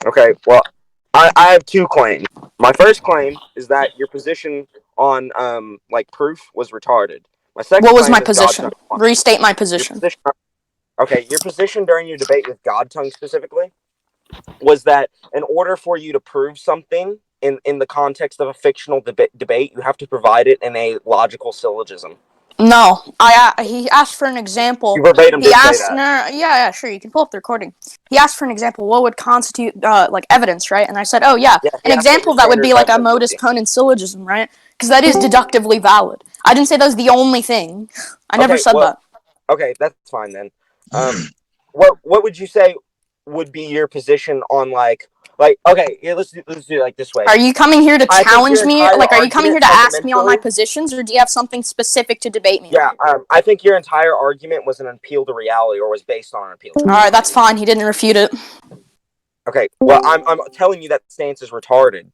Okay, well, I have two claims. My first claim is that your position on like proof was retarded. My second What was claim my is God position? tongue. Restate my Your position. position. Okay, your position during your debate with God tongue specifically was that in order for you to prove something in the context of a fictional debate, you have to provide it in a logical syllogism. No, he asked for an example. You verbatim He did say asked, that. no, yeah, sure, you can pull up the recording. He asked for an example. What would constitute like evidence, right? And I said, oh yeah, Yeah, an he asked what your example that would standard be of like a evidence would modus be. ponens syllogism, right? Because that is deductively valid. I didn't say that was the only thing. I never Okay, said well, that. okay, that's fine then. What would you say would be your position on like okay, here, let's do it like this way. Are you coming here to I think challenge your me? entire Like, are you coming here argument to ask me all my fundamentally, positions, or do you have something specific to debate me yeah, on? I think your entire argument was an appeal to reality or was based on an appeal to All reality. right, that's fine. He didn't refute it. Okay, well, I'm telling you that stance is retarded.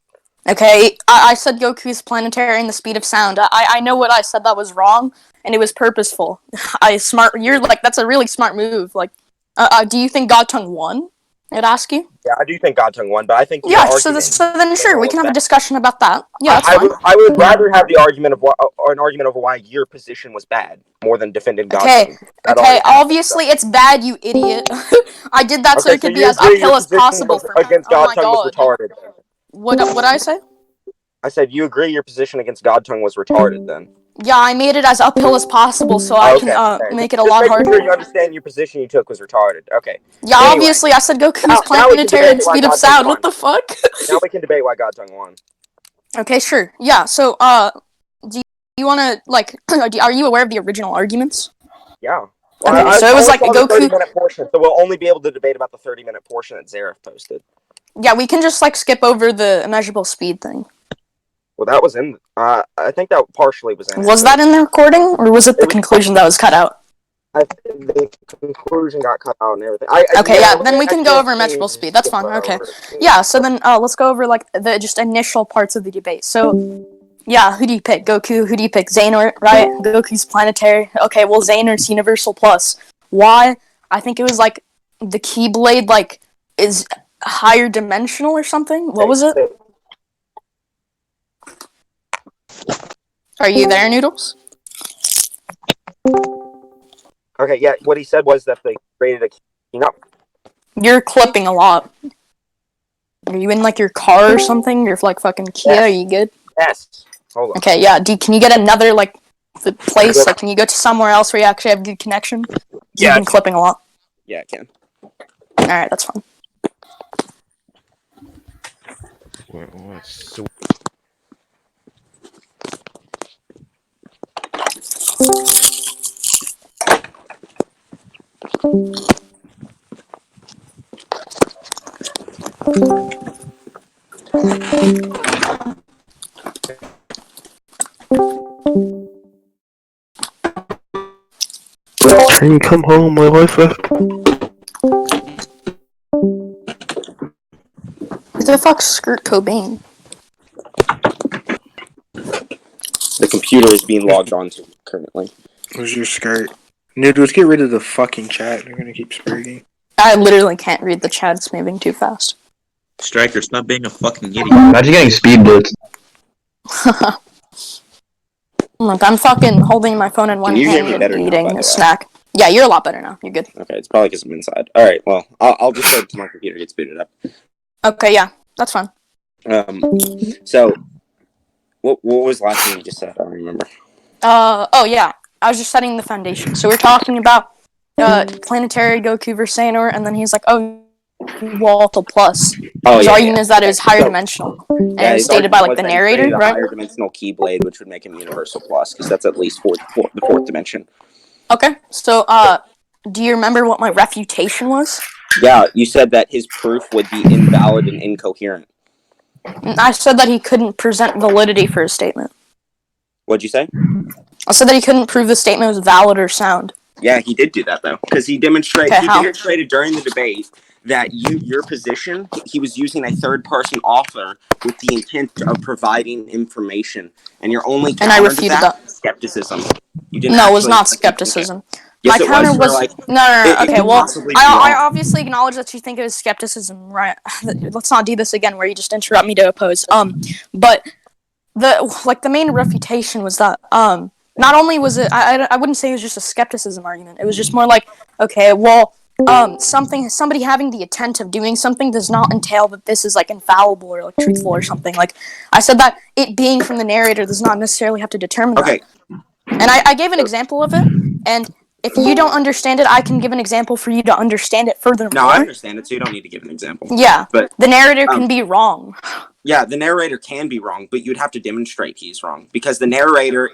Okay, I said Goku's planetary and the speed of sound. I know what I said that was wrong, and it was purposeful. You're like, that's a really smart move. Like, do you think God Tongue won? I'd ask you. Yeah, I do think God tongue won, but I think your Yeah, so, argument so then in sure, general we was can have a bad. discussion about that. Yeah, that's fine. I would rather have the argument of or an argument over why your position was bad more than defending God Okay, tongue. That already okay, happened. So. obviously it's bad, you idiot. I did that so Okay, it so could be you as agree your uphill as position possible was for me. against Oh God my tongue was god. retarded. What I say? I said you agree your position against God tongue was retarded. Then. Yeah, I made it as uphill as possible so I can Okay. Okay. make it a Just lot making harder. sure you understand your position you took was retarded. Okay. Yeah, Anyway, obviously I said Goku's now we can planetary debate and why speed of God tongue sound. What won. the fuck? Now we can debate why God tongue won. Okay, sure. Yeah, so do you want to like are you aware of the original arguments? Yeah. Well, Okay, I so it was only like saw the Goku. 30-minute portion, so we'll only be able to debate about the 30-minute portion that Zareth posted. Yeah, we can just like skip over the immeasurable speed thing. Well, that was in. I think that partially was in it. Was that in the recording, or was it the It was conclusion that was cut out? the conclusion got cut out and everything. Okay, yeah, then we I can go just over need immeasurable to speed. That's skip fine. Okay, over it. yeah. So then let's go over like the just initial parts of the debate. So yeah, who do you pick? Goku. Who do you pick? Xehanort, right? Goku's planetary. Okay, well Xehanort's Universal Plus. Why? I think it was like the Keyblade like is higher dimensional or something. What was it? Are you there, Noodles? Okay, yeah. What he said was that they created a. You're clipping a lot. Are you in like your car or something? You're like fucking Kia. Yes. Are you good? Yes. Hold on. Okay, yeah. Can you get another like the place? Like, can you go to somewhere else where you actually have good connection? Yeah. You've been clipping a lot. Yeah, I can. All right, that's fine. So can you come home? My wife left. Who the fuck's Kurt Cobain? The computer is being logged onto currently. Where's your skirt? Noodles, get rid of the fucking chat. They're gonna keep spreading. I literally can't read the chat. It's moving too fast. Striker, stop being a fucking idiot. Imagine getting speed blitz. Look, I'm fucking holding my phone in one you hear hand me and better now, by eating the a way? snack. Yeah, you're a lot better now. You're good. Okay, it's probably because I'm inside. All right, well, I'll just wait until my computer gets booted up. Okay, yeah, that's fine. So, what was the last thing you just said? I don't remember. Oh yeah, I was just setting the foundation. So we're talking about planetary Goku versus Xehanort, and then he's like, oh, Walter Plus. His argument is that it was higher dimensional, and it was stated by like the narrator, right? Higher dimensional Keyblade, which would make him Universal Plus, because that's at least the fourth dimension. Okay, so do you remember what my refutation was? Yeah, you said that his proof would be invalid and incoherent. I said that he couldn't present validity for his statement. What'd you say? I said that he couldn't prove the statement was valid or sound. Yeah, he did do that though, because he demonstrated Okay, during the debate that your position, he was using a third-person author with the intent of providing information, and your only and I counter to refuted that that. skepticism. You didn't. No, it was not skepticism. Yes, My it counter was. was Like, no. it Okay, could well, possibly be I wrong. obviously acknowledge that you think it was skepticism, right? Let's not do this again, where you just interrupt me to oppose. But the main refutation was that not only was it I wouldn't say it was just a skepticism argument. It was just more like, okay, well, somebody having the intent of doing something does not entail that this is like infallible or like truthful or something. Like I said that it being from the narrator does not necessarily have to determine that. Okay. And I gave an example of it, and if you don't understand it, I can give an example for you to understand it No, I furthermore. understand it, so you don't need to give an example. Yeah, But the narrator can be wrong. yeah, the narrator can be wrong, but you'd have to demonstrate he's wrong because the narrator.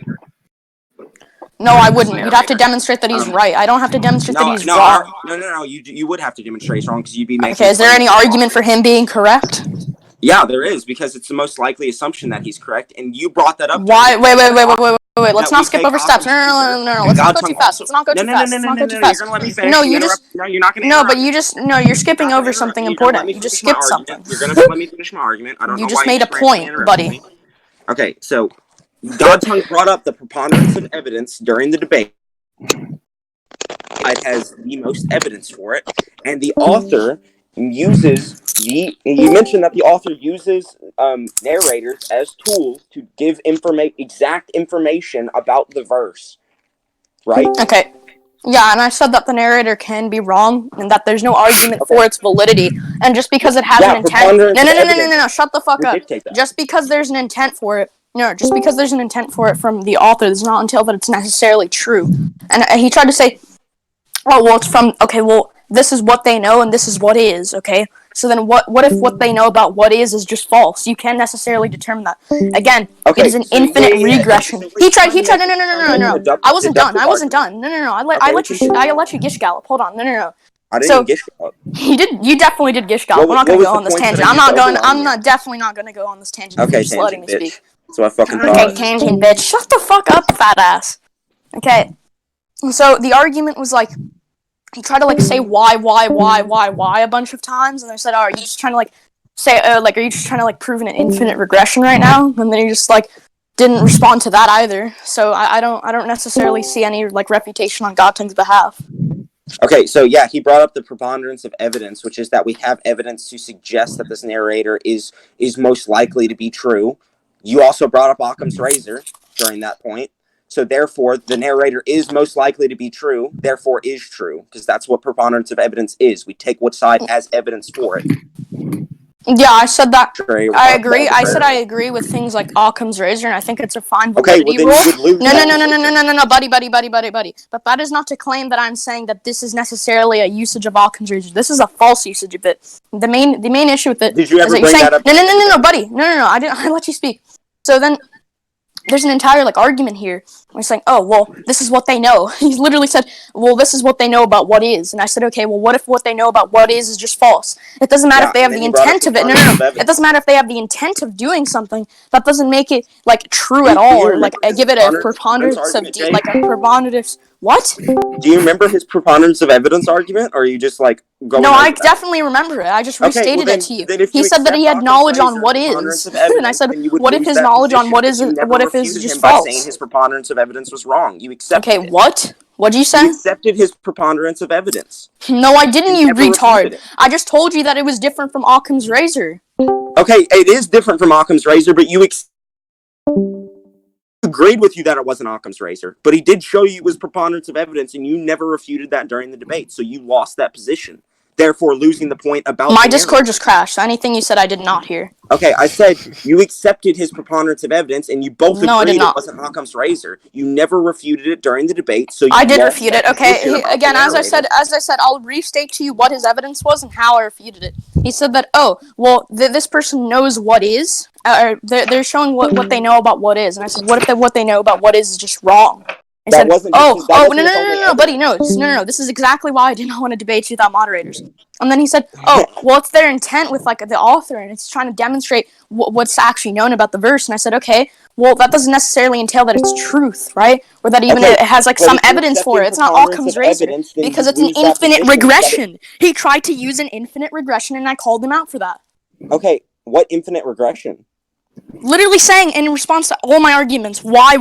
No, I wouldn't. You'd have to demonstrate that he's right. I don't have to demonstrate that No, he's no, wrong. no. You would have to demonstrate he's wrong because you'd be making. Okay, is there any argument for him being correct? Yeah, there is, because it's the most likely assumption that he's correct, and you brought that up. Why? Wait. Let's not skip over steps. No. Let's not go too fast. Let's not go too fast. Let's not go too fast. You're gonna let me finish. No, you just. No, you're not gonna. No, but you're skipping over something important. You just skipped something. You're gonna let me finish my argument. I don't know why you just made a point, buddy. Okay, so Godtongue brought up the preponderance of evidence during the debate. It has the most evidence for it, and the author uses you mentioned that the author uses narrators as tools to give exact information about the verse, right? Okay. Yeah, and I said that the narrator can be wrong, and that there's no argument for its validity. And just because it has an intent, no, shut the fuck up. Just because there's an intent for it, just because there's an intent for it from the author does not entail that it's necessarily true. And he tried to say, oh, well, it's from, okay, well, this is what they know and this is what is, okay? So then what if what they know about what is just false? You can't necessarily determine that. Again, it is an infinite regression. He tried, no. I wasn't done. No. I let you gish gallop. Hold on. No. I didn't gish gallop. You definitely did gish gallop. We're not going to go on this tangent. I'm definitely not going to go on this tangent. Okay, just letting me speak. So I fucking thought. Okay, tangent, bitch. Shut the fuck up, fat ass. Okay. So the argument was like, he tried to like say why a bunch of times, and I said, "Oh, are you just trying to like say are you just trying to like prove an infinite regression right now?" And then he just like didn't respond to that either. So I don't necessarily see any like refutation on Godtongue's behalf. Okay, so yeah, he brought up the preponderance of evidence, which is that we have evidence to suggest that this narrator is most likely to be true. You also brought up Occam's razor during that point. So therefore, the narrator is most likely to be true, therefore is true, because that's what preponderance of evidence is. We take what side has evidence for it. Yeah, I said that. I agree. I said I agree with things like Occam's razor, and I think it's a fine validity rule. No, buddy. But that is not to claim that I'm saying that this is necessarily a usage of Occam's razor. This is a false usage of it. The main issue with it. Did you ever bring that up? No, buddy. No. I let you speak. So then, there's an entire like argument here. We're saying, oh well, this is what they know. He literally said, well, this is what they know about what is. And I said, okay, well, what if what they know about what is just false? It doesn't matter if they have the intent of it. No. It doesn't matter if they have the intent of doing something. That doesn't make it like true at all, or like give it a preponderance of like a preponderance. What? Do you remember his preponderance of evidence argument, or are you just like going? No, I definitely remember it. I just restated it to you. He said that he had knowledge on what is, and I said, what if his knowledge on what is? What if it's just false? By saying his preponderance of evidence was wrong, you accepted. Okay, what? What'd you say? You accepted his preponderance of evidence. No, I didn't, you retard. I just told you that it was different from Occam's razor. Okay, it is different from Occam's razor, but you agreed with you that it wasn't Occam's razor. But he did show you it was preponderance of evidence, and you never refuted that during the debate, so you lost that position. Therefore, losing the point about my Discord just crashed. Anything you said, I did not hear. Okay, I said you accepted his preponderance of evidence, and you both agreed it wasn't Occam's razor. You never refuted it during the debate, so I did refute it. Okay, again, as I said, I'll restate to you what his evidence was and how I refuted it. He said that, oh, well, this person knows what is. They're showing what they know about what is, and I said, what if what they know about what is just wrong? He said, no, buddy, no. This is exactly why I did not want to debate you without moderators. And then he said, oh, well, it's their intent with, like, the author, and it's trying to demonstrate what's actually known about the verse. And I said, okay, well, that doesn't necessarily entail that it's truth, right? Or that even it has, like, some evidence for it. It's not Occam's razor, because it's an infinite regression. He tried to use an infinite regression, and I called him out for that. Okay, what infinite regression? Literally saying in response to all my arguments, why?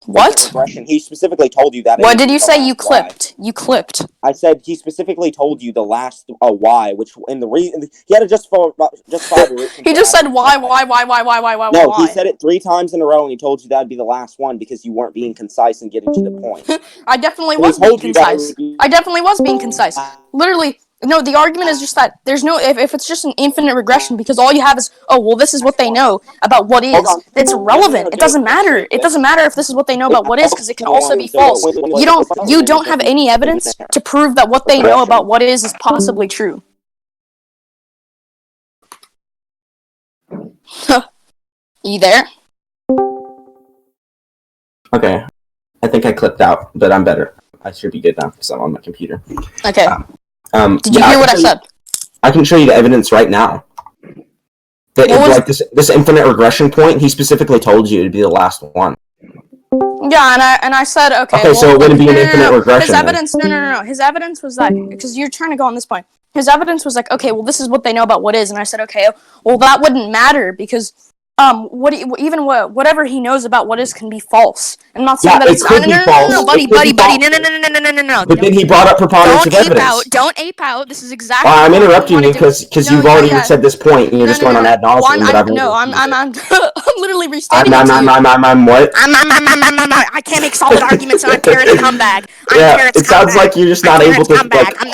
What? Regression. He specifically told you that. What did you say? You Y. clipped. You clipped. I said he specifically told you the last Y, which in the reason he had to just follow. He just said why? No, he said it 3 times in a row, and he told you that'd be the last one because you weren't being concise and getting to the point. I definitely was being concise. I definitely was being concise. Literally. No, the argument is just that there's no, if it's just an infinite regression, because all you have is, oh, well, this is what they know about what is. It's irrelevant. It doesn't matter. It doesn't matter if this is what they know about what is, because it can also be false. You don't have any evidence to prove that what they know about what is possibly true. You there? Okay. I think I clipped out, but I'm better. I should be good now because I'm on my computer. Okay. Did you hear what I said? I can show you the evidence right now. Like this infinite regression point, he specifically told you to be the last one. Yeah, and I said, okay. Okay, well, so it wouldn't be an infinite regression. His evidence, no. His evidence was that, because you're trying to go on this point. His evidence was like, okay, well, this is what they know about what is, and I said, okay, well, that wouldn't matter because whatever he knows about what is can be false. I'm not saying that it's could be false. No, buddy, no. But then he brought up preponderance of evidence. Don't ape out. This is exactly. I'm interrupting you because you've already said this point and you're just going on ad nauseum. I'm literally restating. I'm what? I can't make solid arguments and I'm Carrot's comeback. It sounds like you're just not able to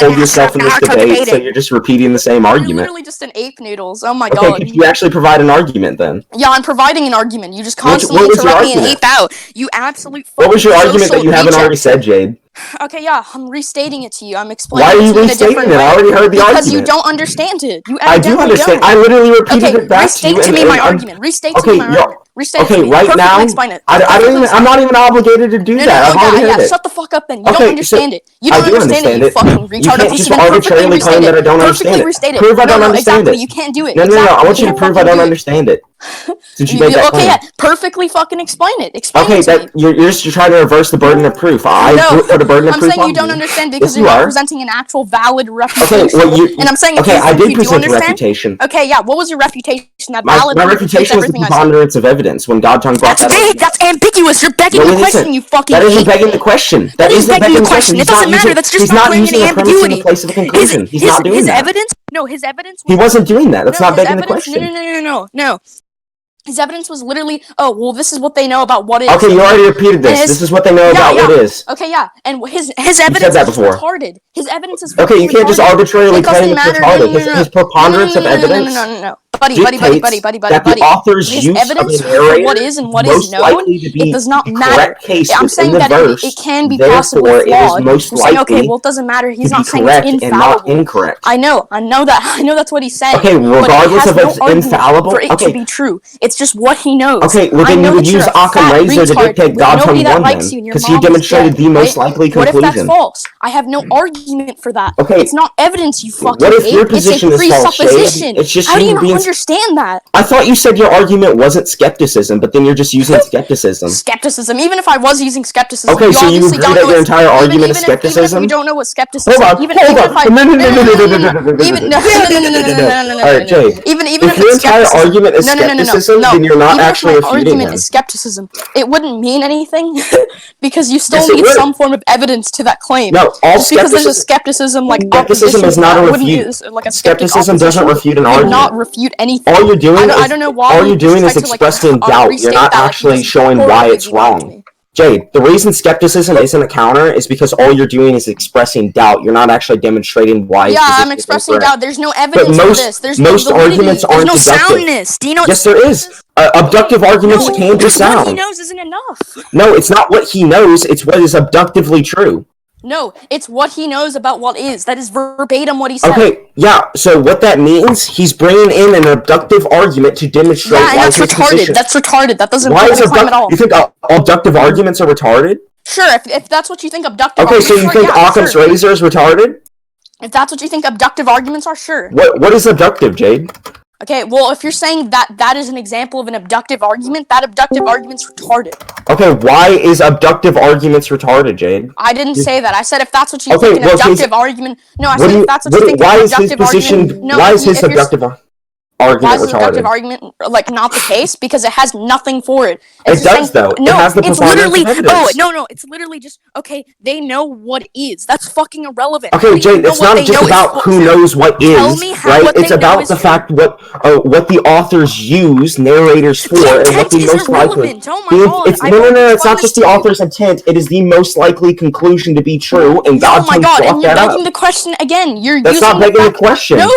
hold yourself in this debate, so you're just repeating the same argument. You're literally just an ape, Noodles. Oh my god. Okay, could you actually provide an argument then? Yeah, I'm providing an argument. You just constantly interrupt me and ape out. You absolute fucking. What was your argument that you haven't already said, Jade? Okay, yeah, I'm restating it to you. I'm explaining. Why are you restating it? I already heard the argument. Because you don't understand it. I do understand. I literally repeated it back to you. Restate to me my argument. Restate to me my argument. Okay, right now, I'm not even obligated to do that. I've already heard it. Shut the fuck up then. You don't understand it. You don't understand it, you fucking retard. You can't just arbitrarily claim that I don't understand it. Prove I don't understand it. You can't do it. No. I want you to prove I don't understand it. Since you made that claim. Okay, yeah, perfectly fucking explain it. You're just trying to reverse the burden of proof. I put a burden of proof on you. I'm saying you don't understand because you're not presenting an actual valid refutation. Okay, well, and I'm saying I did present a refutation. Okay, yeah, what was your refutation? That my valid. My refutation was the preponderance of evidence when Godtongue brought that up. That's ambiguous. You're begging the question, you fucking. That isn't begging the question. That isn't begging the question. It doesn't matter. That's just not clearing any ambiguity. In place of a conclusion. He's not doing that. His evidence? No, his evidence. He wasn't doing that. That's not begging the question. No. His evidence was literally, oh, well, this is what they know about what is. Okay, you already repeated this. This is what they know about what is. Okay, yeah. And his evidence is retarded. His evidence is okay, you can't just arbitrarily claim it's retarded. His preponderance of evidence. No. Buddy. That the author's his use evidence of a narrator what is and what is known, it does not matter. I'm saying that it can be possibly flawed. I'm saying, okay, well, it doesn't matter. He's not saying it's infallible. And not incorrect. I know that's what he's saying. Okay, regardless of if it's infallible, for it to be true. It's just what he knows. Okay, well then you would use Occam Razor to dictate Godtongue 1 then, because he demonstrated the most likely conclusion. What if that's false? I have no argument for that. Okay. It's not evidence, you fucking What if your position is false, presupposition. It's just how do you being... understand that? I thought you said your argument wasn't skepticism, but then you're just using skepticism. Skepticism. Even if I was using skepticism, okay, so you agree that your entire argument is skepticism? Even if you don't know what skepticism is. Hold on. Alright, Jade. If your entire argument is skepticism, then you're not actually refuting him. Is skepticism. It wouldn't mean anything because you still need some form of evidence to that claim. No, all just because there's a skepticism like skepticism is not a refute. Skepticism doesn't refute an argument. Not refute anything. All you're doing I don't know why. All you're doing is expressing doubt. You're not actually showing why it's wrong. Jade, the reason skepticism isn't a counter is because all you're doing is expressing doubt. You're not actually demonstrating why. Yeah, I'm expressing doubt. There's no evidence for this. There's most arguments aren't deductive. There's no soundness. Do you know? Yes, there is. Abductive arguments can be sound. What he knows isn't enough. No, it's not what he knows. It's what is abductively true. No, it's what he knows about what is. That is verbatim what he said. Okay, yeah, so what that means, he's bringing in an abductive argument to demonstrate why that's retarded. Position. That's retarded. That doesn't prove the claim at all. You think abductive arguments are retarded? Sure, if that's what you think abductive arguments are. Okay, so you think Occam's razor is retarded? If that's what you think abductive arguments are, sure. What is abductive, Jade? Okay, well, if you're saying that is an example of an abductive argument, that abductive argument's retarded. Okay, why is abductive arguments retarded, Jade? I didn't say that. I said if that's what you think an abductive argument... No, I said if that's what you think an abductive argument... Why is his abductive... Why argument is the deductive retarded? argument like not the case? Because it has nothing for it. It It's does saying, though. No, it has the it's preponderance literally. of evidence. No, it's literally just okay. They know what is. That's fucking irrelevant. Okay, Jade, it's not just about who knows what Tell is, me how right? what It's they know about is the for. fact what the authors use narrators for, The and what intent the is most likely. irrelevant. Oh my god! It's not just the author's intent. It is the most likely conclusion to be true, and Oh God my god! And brought you're that up. begging the question again. You're That's using not begging the fact- question. No,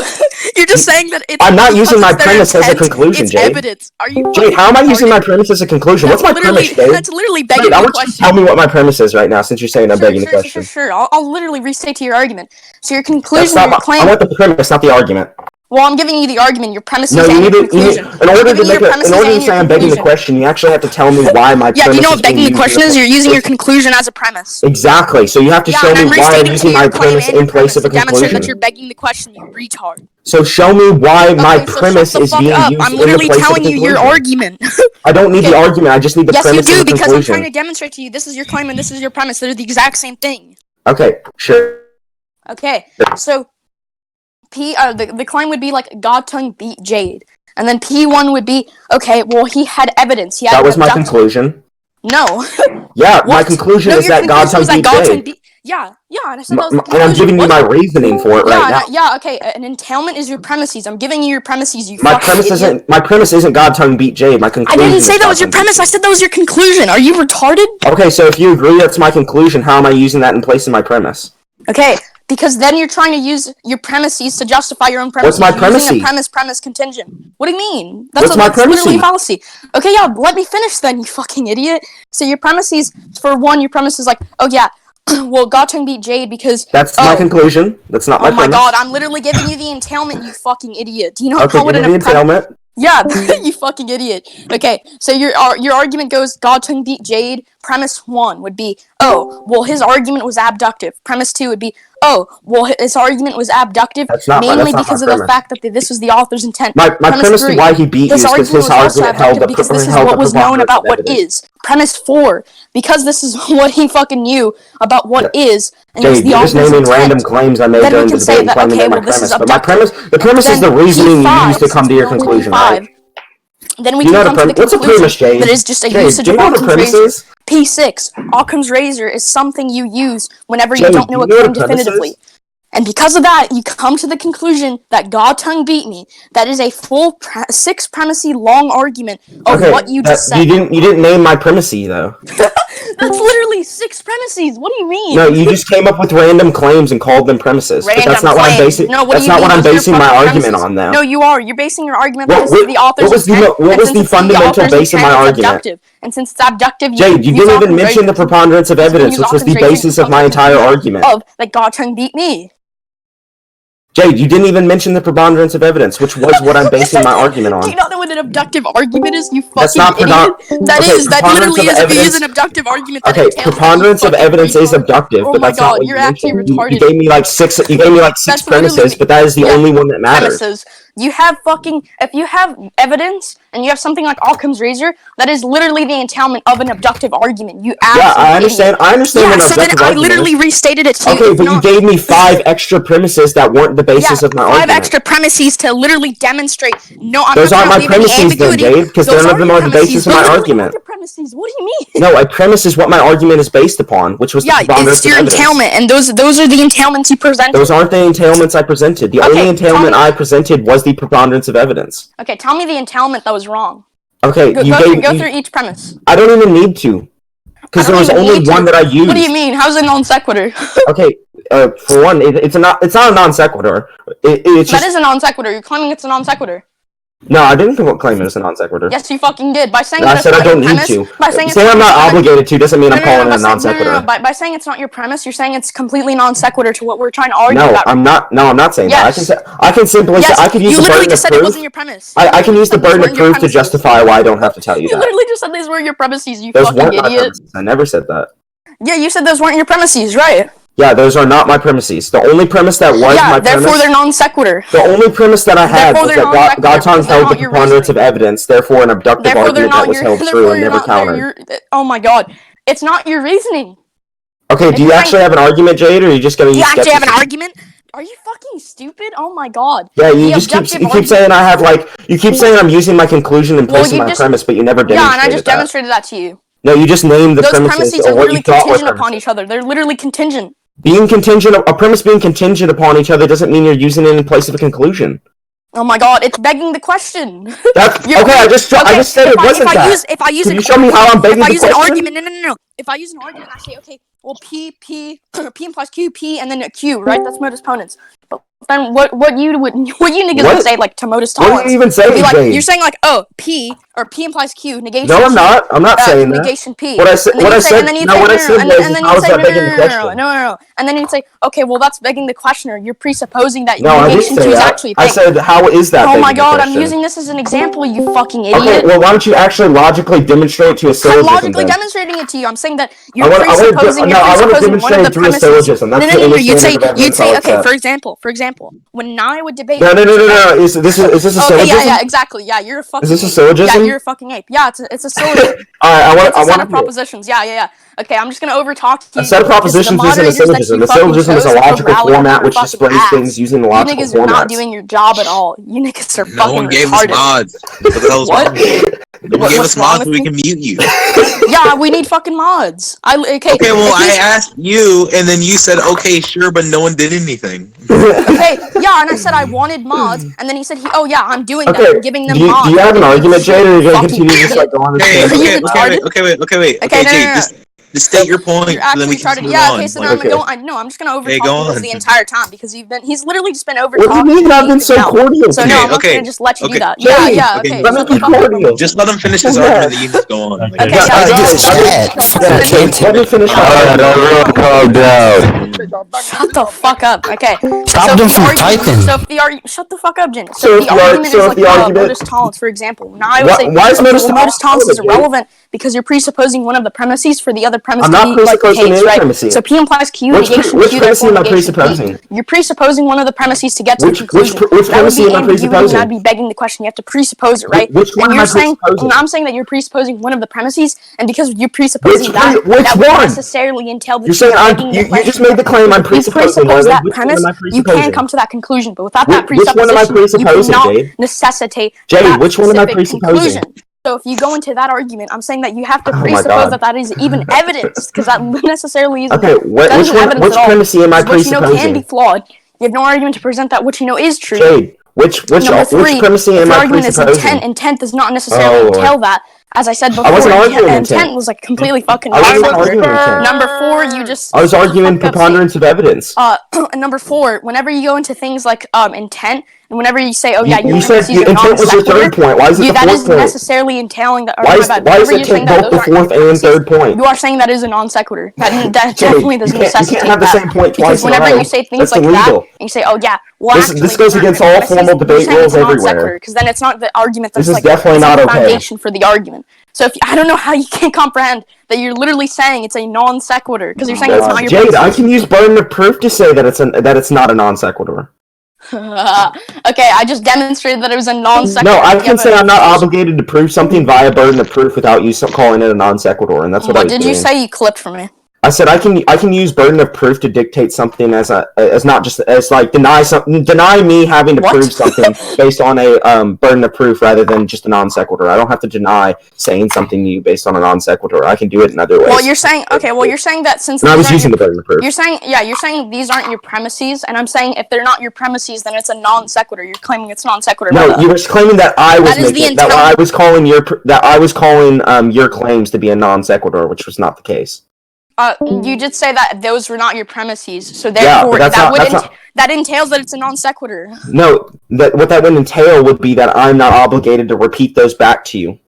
you're just saying that it's. I'm not because using my it's their premise as a intent, conclusion, it's Jade. evidence. Are you? Jade, how am I using my retarded? premise as a conclusion? What's my premise, Jade? That's literally begging Jade, I the want you to question. tell me what my premise is right now, since you're saying I'm begging the question. Sure. I'll literally restate to your argument. So your conclusion, That's not your claim. I want the premise, not the argument. Well, I'm giving you the argument, your premises, No, and your conclusion. in order to say I'm begging the question, you actually have to tell me why my premise is being used. Yeah, do you know what begging the question is? You're using your conclusion as a premise. Exactly. So you have to show me why I'm using my premise in place of a to demonstrate conclusion. that you're begging the question, you retard. So show me why my Okay, so premise shut the is fuck being up. used I'm in the literally place of a telling you your conclusion. argument. I don't need the argument. I just need the Yes, you premise do, of the because I'm trying conclusion. to demonstrate to you this is your claim and this is your premise. They're the exact same thing. Okay, sure. Okay, so the claim would be like Godtongue beat Jade, and then P1 would be okay. Well, he had evidence. He had That was my abducted. conclusion. No. Yeah, my What? conclusion No, is your that conclusion was that Godtongue beat Jade. Yeah, and I said that was the And I'm conclusion. giving you my reasoning for it right now. Yeah, okay. An entailment is your premises. I'm giving you your premises. You My fucking premise idiot. isn't Godtongue beat Jade. My I conclusion. didn't say that was your Godtongue premise. beat I said that was your conclusion. Are you retarded? Jade. Okay, so if you agree that's my conclusion, how am I using that in place of my premise? Okay, because then you're trying to use your premises to justify your own premises. What's my You're using premise? a premise contingent. What do you mean? What's my premise? Literally a fallacy. Okay, yeah, let me finish then, you fucking idiot. So your premises, for one, your premise is like, oh yeah, well, Godtongue beat Jade because... That's my conclusion. That's not my premise. Oh my god, I'm literally giving you the entailment, you fucking idiot. Do you know Okay, how give me the entailment. Yeah, you fucking idiot. Okay, so your argument goes, Godtongue beat Jade. Premise 1 would be, oh, well, his argument was abductive. Premise 2 would be, oh, well, his argument was abductive mainly because of the fact that this was the author's intent. My premise to why he beat you is because his argument held the because this is what was known about what is. Premise 4, because this is what he fucking knew about what is, and Jade, it was the you're just author's naming intent. random claims I made during the debate and claiming they're my premise. But the premise is the reasoning you use to come to your conclusion, right? Then we can come to the what's a conclusion premise, Jade? that is just a Jade, usage do you of know what a Occam's premise razor. is? P6, Occam's razor is something you use whenever you Jade, don't know a do you know claim what a premise definitively. is? And because of that, you come to the conclusion that Godtongue beat me. That is a full 6 premise long argument of what you just said. You didn't name my premise though. That's literally 6 premises. What do you mean? No, you just came up with random claims and called them premises. But that's not what I'm basing. No, that's not what I'm basing my argument on, though. No, you are. You're basing your argument What- because of the author's intent. what was the fundamental base of my argument? Abductive. And since it's abductive, Jade, you didn't even mention the preponderance of evidence, which was the basis of my entire argument. Of that Godtongue beat me. Jade, you didn't even mention the preponderance of evidence, which was what I'm basing my argument on. Do you not know what an abductive argument is, you fucking That's not idiot? That preponderance literally of evidence. is an abductive argument. Okay, preponderance of evidence is abductive, but that's not what you actually mentioned. retarded. You gave me like six That's premises, but that is the only one that matters. Premises. You have if you have evidence and you have something like Occam's razor, that is literally the entailment of an abductive argument. You absolutely I understand. I understand what an abductive argument is. I literally restated it to you. Okay, but you gave me 5 extra premises that weren't the basis of my argument. 5 extra premises to literally demonstrate. No, I'm those not aren't my premises, then, Jade, because none of them are the basis of my argument. Premises. What do you mean? No, a premise is what my argument is based upon, which was the preponderance it's your of evidence. entailment, and those are the entailments you presented. Those aren't the entailments I presented. The only entailment I presented was the preponderance of evidence. Okay, tell me the entailment that was wrong. Okay, go through each premise. I don't even need to, because there was only one that I used. What do you mean? How's it non sequitur? Okay, for one, it's not a non sequitur. It's just... That is a non sequitur. You're claiming it's a non sequitur. No, I didn't claim it as a non sequitur. Yes, you fucking did. By saying I said I don't need to. Saying I'm not obligated to doesn't mean I'm calling it a non sequitur. No. By saying it's not your premise, you're saying it's completely non sequitur to what we're trying to argue about. I'm not saying that. I can simply say I could use the burden of proof. You literally just said it wasn't your premise. I can use the burden of proof to justify why I don't have to tell you that. You literally just said these were your premises, you those fucking idiot. I never said that. Yeah, you said those weren't your premises, right? Yeah, those are not my premises. The only premise that was my premise... therefore they're non sequitur. The only premise that I had was that Godtongue held the preponderance of evidence, therefore an abductive argument that was held true and never countered. Oh my god. It's not your reasoning. Okay, do you actually have an argument, Jade, or are you just going to use skepticism? You actually have an argument? Are you fucking stupid? Oh my god. Yeah, you The just keep objective you keep argument- saying I have like you keep saying I'm using my conclusion in place Well, of you my just- premise, but you never Yeah, demonstrated and I just that. demonstrated that to you. No, you just named the Those premises are or what you literally thought were contingent upon premises. each other. They're literally contingent. Being contingent, a premise being contingent upon each other doesn't mean you're using it in place of a conclusion. Oh my god, it's begging the question. That's You're- okay. I just said it wasn't that. If I use Can you show me how I'm begging if I the use an question? argument, no. If I use an argument, I say, okay, well, P implies Q, P, and then a Q, right? That's modus ponens. But then what you niggas would say, like, to modus tollens? What are you even saying, like, Jade? you're saying, like, oh, P, or P implies Q, negation No, I'm Q, not. I'm not saying that. negation P. What I said. What I said. And then you'd No, say, what I said and was, then how you'd is say, that begging the question? no. And then you'd say, okay, well, that's begging the questioner. You're presupposing that No, I didn't negation say Q is that. actually a I thing. said, how is that? Oh my begging the god, I'm question? using this as an example, you fucking idiot. Okay, well, why don't you actually logically demonstrate it to a I'm syllogism logically then? demonstrating it to you. I'm saying that you're I wanna presupposing one of the demonstrate through a premises. syllogism. That's the English You'd say, standard of evidence I'll okay, accept. for example, when I would debate. No. Is this a Okay, syllogism? yeah, exactly. Yeah, you're a fucking. Is this a ape. syllogism? Yeah, you're a fucking ape. Yeah, it's a syllogism. Alright, It's a set of propositions. Yeah. Okay, I'm just gonna overtalk you. A set of propositions isn't a syllogism. A syllogism is a logical format which displays things using the logical formats. You niggas are not formats. doing your job at all. You niggas are No fucking one gave retarded. us mods. What the hell's What? wrong with you? No one gave What's us wrong mods so with we me? can mute you. Yeah, we need fucking mods. Okay, well, I asked you, and then you said, okay, sure, but no one did anything. Okay, yeah, and I said I wanted mods, and then he said, I'm doing that. I'm giving them mods. Do you have an argument, Jade, or are you gonna Fucking continue just like going on this Hey, tangent? okay, wait. Okay, Okay, no, Jade, no. just state your point, You're so then we actually can retarded. move Yeah, on. okay, so Like, then Okay. I'm just gonna over Hey, talk go you on. the entire time because he's literally just been over What do you talking mean I've been so cordial? So to no, you? I'm not Okay, gonna just let you do okay. that. Jade, Yeah, okay, okay. let me shut be the fuck up. cordial. just let him finish his Yeah. argument, then you can just go on. Like, Okay, Yeah, yeah, I just- did. Let me finish my Shut the fuck up. Okay. Stop them from typing. Shut the fuck up, Jen. So if the argument is like argument- modus tollens, for example. Now I would say Why is modus modus tollens is tollens irrelevant because you're presupposing one of the premises for the other premise I'm to not be like the presupposing case, any right? premise. So P implies Q, Which negation premise Q, am therefore I negation presupposing? P. You're presupposing one of the premises to get to Which the conclusion. premise That would be am I ambiguity, and presupposing? that'd be begging the question. You have to presuppose it, right? Which one and am you're I saying, presupposing? I'm saying that you're presupposing one of the premises, and because you're presupposing Which that one? would necessarily entail that You're saying begging the you question. just made the claim I'm If you presupposing. presuppose that Which one premise, am I you presupposing? can come to that conclusion. But without Which that one am I presupposition, you presupposing, cannot Jade? necessitate Jade, that which one am I specific presupposing? conclusion. So if you go into that argument, I'm saying that you have to Oh my presuppose God. that is even evidence, because that necessarily isn't. Okay, that isn't evidence which at all. premise am I Because what you know can presupposing? be flawed. You have no argument to present that what you know is true. Jade, which Number three, premise if am your I argument is presupposing? intent does not necessarily Lord. entail that. As I said before, I wasn't arguing intent was like completely fucking I wasn't non-sequitur. arguing intent. Number four, you just I was shut the arguing fuck up, preponderance of evidence. and number four, whenever you go into things like intent, and whenever you say, your You said premises are intent was your non-sequitur, third point. Why is it the that fourth isn't point? necessarily entailing that. Why does it take both the fourth and third point? You are saying that is a non sequitur. That Jade, definitely doesn't you necessitate can't have the that. same point twice Because in a whenever row. you say things That's like illegal. that, and you say, well, This actually, goes against all formal debate you're saying rules it's a everywhere. non-sequitur, because then it's not the argument that's This is like definitely it's not the okay. foundation for the argument. So I don't know how you can't comprehend that you're literally saying it's a non sequitur because you're saying it's not your Jade, I premises. can use burden of proof to say that it's not a non sequitur. Okay, I just demonstrated that it was a non sequitur. No, I can say I'm not obligated to prove something via burden of proof without you calling it a non sequitur, and that's what I was did doing. you say you clipped from me? I said I can use burden of proof to dictate something as not just as like deny me having to What? prove something based on a burden of proof rather than just a non sequitur. I don't have to deny saying something to you based on a non sequitur. I can do it in other ways. Well, you're saying you're saying that since And I was these aren't using the burden of proof. you're saying these aren't your premises, and I'm saying if they're not your premises, then it's a non sequitur. You're claiming it's non sequitur. No, you were claiming that I was That is making the I was calling your claims to be a non sequitur, which was not the case. You did say that those were not your premises, so Yeah, therefore but that entails that it's a non sequitur. No, what that would entail would be that I'm not obligated to repeat those back to you.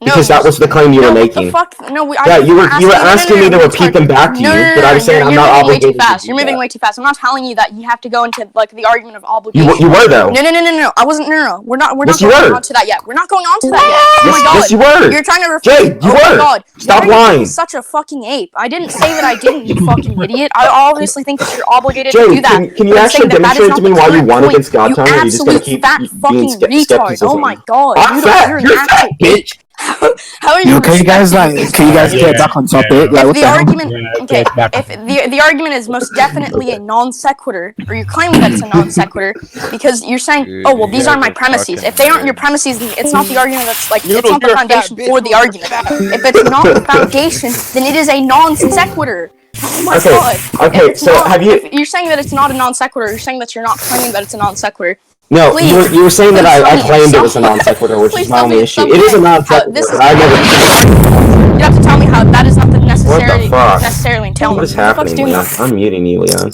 Because that was the claim you were making. What the fuck? No, you were asking me to repeat them back to you, but I was saying I'm not obligated. You're moving way too fast. I'm not telling you that you have to go into like the argument of obligation. You were though. No. I wasn't. No. We're not Yes, going on to that yet. We're not going on to that yet. Oh my god. Yes, you were. You're trying to refer. Jade, you oh were. My god. Stop lying. Such a fucking ape. I didn't say that I didn't. You fucking idiot. I obviously think that you're obligated Jade, to do that. Can you actually demonstrate to me why you won against God Tongue? Or are you just gonna keep fat being fucking retard. skepticism? Oh my god. I'm fat. You're an You're fat, actual bitch. How are you? Can you guys get back on topic? Like, If what the the hell? argument, okay, if the argument is most definitely a non sequitur, or you're claiming that it's a non sequitur, because you're saying, oh well, these are my premises. If they aren't your premises, then it's not the argument that's like it's not the foundation for the argument. If it's not the foundation, then it is a non sequitur. Oh my god. Okay, so have you? If you're saying that it's not a non sequitur, you're saying that you're not claiming that it's a non sequitur. No, Please. you were saying that I claimed it was a non sequitur, which Please is my tell only me- issue. tell me It is a non how- sequitur. this is- I never. You have to tell me how that is not the necessarily fuck? necessarily entailment. What is What the fuck's happening, doing Leon? that? I'm muting you, Leon.